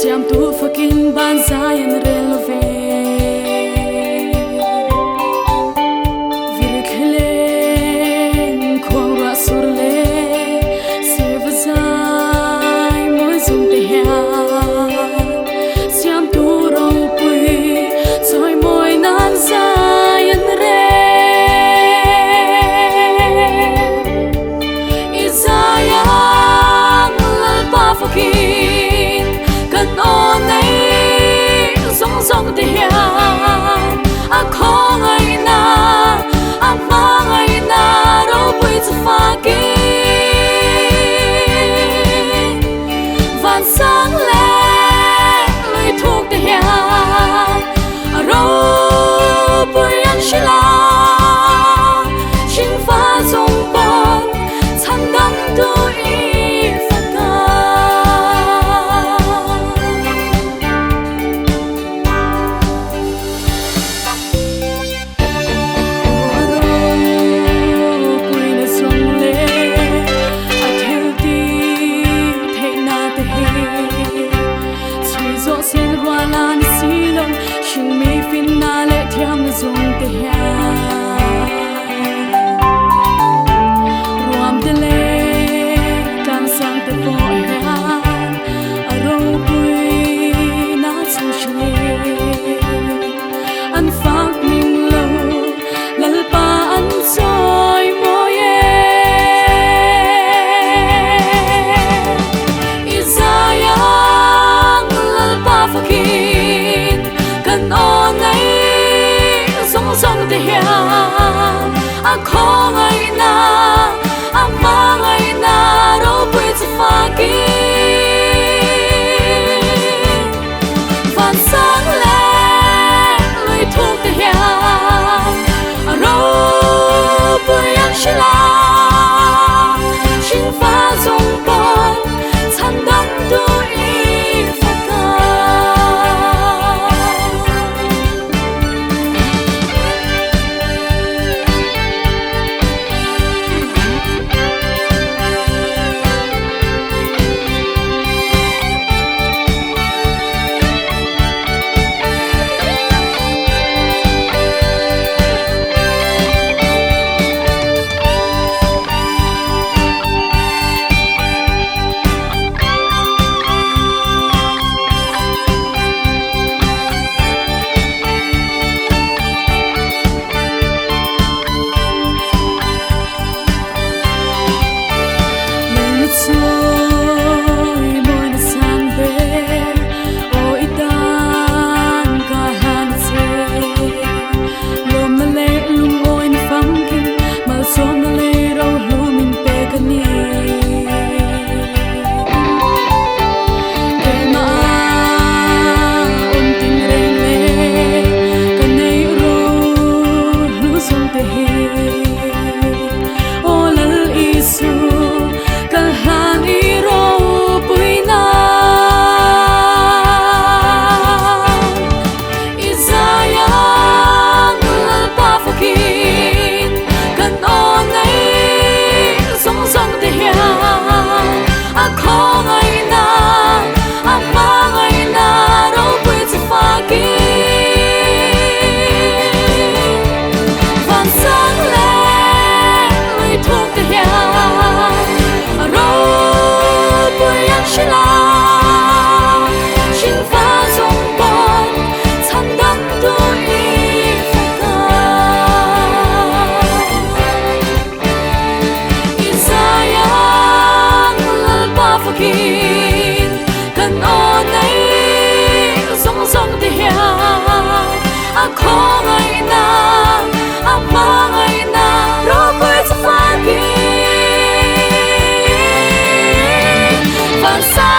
Siam tu fakin ban zayan relove Virkelen kwang rasurle Sivazai moi zum te hian Siam tu rong pui Zoi moi nan zayan re Izayang lalpa fakin Kan o nay Zong zong te hian A ko ngay na A ma ngay na Rau bui zu fakin Van sang le Lui thuk te hian A rau bui an shila Shin fa zong bon Chan dang du i Zung te hian Ruam te le Kan sang te po hian A rau pui na chu shli An fak ning lo Lalpa an zoi mo ye Izayang lalpa fakin Kan o ngay Zong te hian A ko ngay na A ma ngay na Rau bui zu fakin Van sang le Lui thuk te hian A rau bui an shila Shin fa zong bon Chan dang du i Kan o nay Zong zong te hian A ko ngay na A ma ngay na Rau bui zu fakin Van sang